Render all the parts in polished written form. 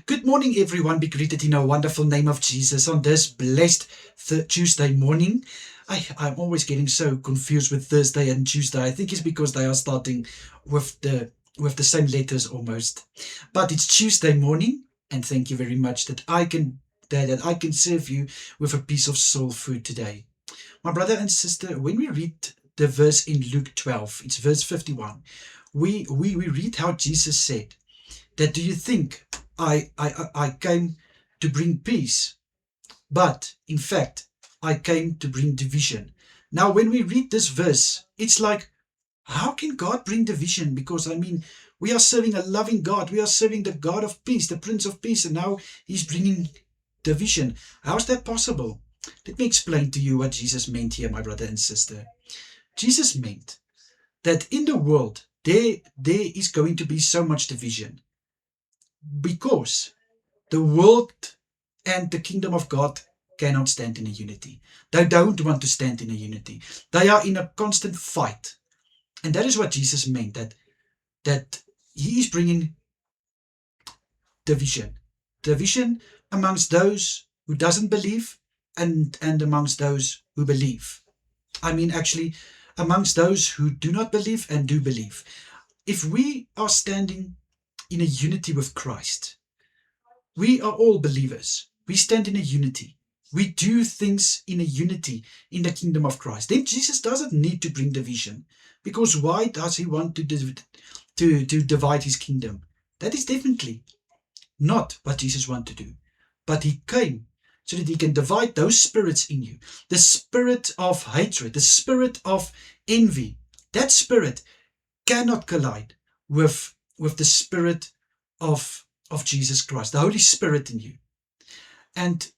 Good morning, everyone. Be greeted in a wonderful name of Jesus on this blessed Tuesday morning. I'm always getting so confused with Thursday and Tuesday. I think it's because they are starting with the same letters almost. But it's Tuesday morning, and thank you very much that I can serve you with a piece of soul food today. My brother and sister, when we read the verse in Luke 12, it's verse 51. We read how Jesus said that, do you think I came to bring peace, but in fact I came to bring division. Now when we read this verse, it's like, how can God bring division? Because we are serving a loving God. We are serving the God of peace, the Prince of Peace, and now he's bringing division. How's that possible? Let me explain to you what Jesus meant here, my brother and sister. Jesus meant that in the world there is going to be so much division because the world and the kingdom of God cannot stand in a unity. They don't want to stand in a unity. They are in a constant fight. And that is what Jesus meant, that he is bringing division. Division amongst those who doesn't believe and amongst those who believe. Actually, amongst those who do not believe and do believe. If we are standing in a unity with Christ, we are all believers. We stand in a unity. We do things in a unity in the kingdom of Christ. Then Jesus doesn't need to bring division, because why does he want to divide his kingdom? That is definitely not what Jesus wanted to do. But he came so that he can divide those spirits in you. The spirit of hatred, the spirit of envy, that spirit cannot collide with the spirit of Jesus Christ, the Holy Spirit in you. And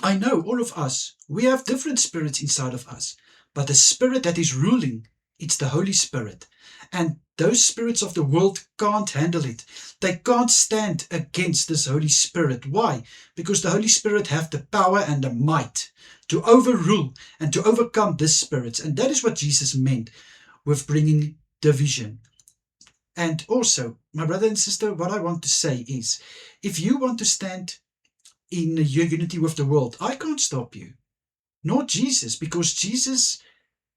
I know all of us, we have different spirits inside of us, but the spirit that is ruling, it's the Holy Spirit. And those spirits of the world can't handle it. They can't stand against this Holy Spirit. Why? Because the Holy Spirit have the power and the might to overrule and to overcome these spirits. And that is what Jesus meant with bringing division. And also, my brother and sister, what I want to say is, if you want to stand in your unity with the world, I can't stop you, nor Jesus, because Jesus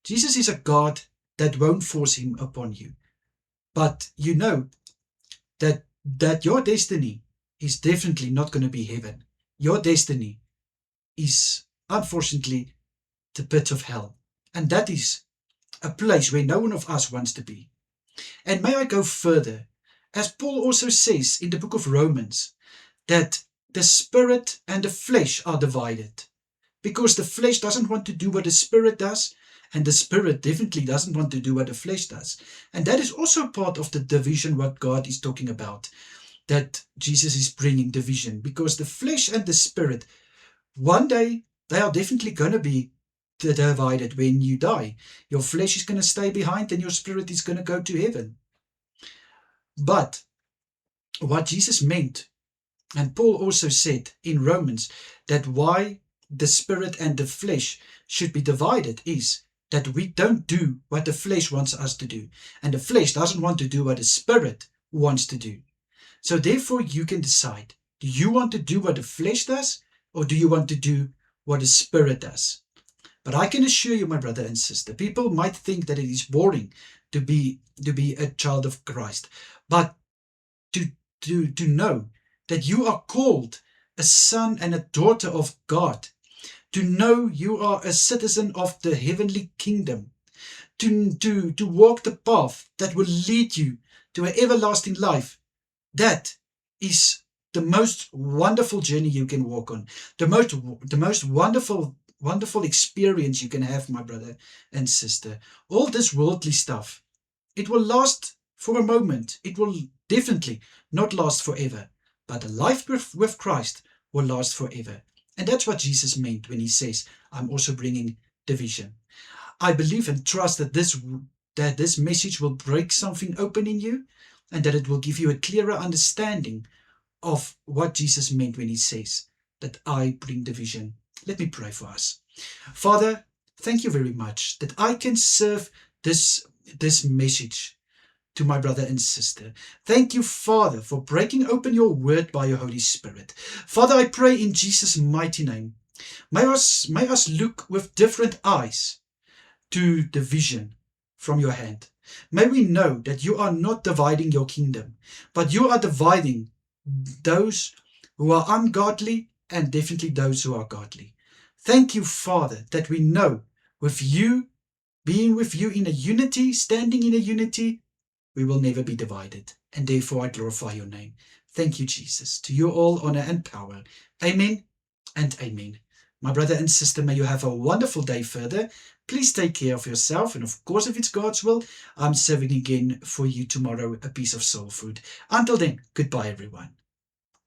is a God that won't force him upon you. But you know that your destiny is definitely not going to be heaven. Your destiny is, unfortunately, the pit of hell. And that is a place where no one of us wants to be. And may I go further, as Paul also says in the book of Romans, that the spirit and the flesh are divided, because the flesh doesn't want to do what the spirit does, and the spirit definitely doesn't want to do what the flesh does. And that is also part of the division what God is talking about, that Jesus is bringing division, because the flesh and the spirit, one day they are definitely going to be divided. When you die, your flesh is going to stay behind and your spirit is going to go to heaven. But what Jesus meant, and Paul also said in Romans, that why the spirit and the flesh should be divided is that we don't do what the flesh wants us to do, and the flesh doesn't want to do what the spirit wants to do. So therefore you can decide, do you want to do what the flesh does, or do you want to do what the spirit does? But I can assure you, my brother and sister, people might think that it is boring to be a child of Christ, but to know that you are called a son and a daughter of God, to know you are a citizen of the heavenly kingdom, to walk the path that will lead you to an everlasting life, that is the most wonderful journey you can walk on, the most wonderful experience you can have, my brother and sister. All this worldly stuff, it will last for a moment. It will definitely not last forever. But a life with Christ will last forever. And that's what Jesus meant when he says, I'm also bringing division. I believe and trust that this message will break something open in you, and that it will give you a clearer understanding of what Jesus meant when he says that I bring division. Let me pray for us. Father, thank you very much that I can serve this message to my brother and sister. Thank you, Father, for breaking open your word by your Holy Spirit. Father, I pray in Jesus' mighty name, may us look with different eyes to the vision from your hand. May we know that you are not dividing your kingdom, but you are dividing those who are ungodly and definitely those who are godly. Thank you, Father, that we know with you, being with you in a unity, standing in a unity, we will never be divided. And therefore I glorify your name. Thank you, Jesus. To you all honor and power. Amen and amen. My brother and sister, may you have a wonderful day further. Please take care of yourself. And of course, if it's God's will, I'm serving again for you tomorrow a piece of soul food. Until then, goodbye, everyone.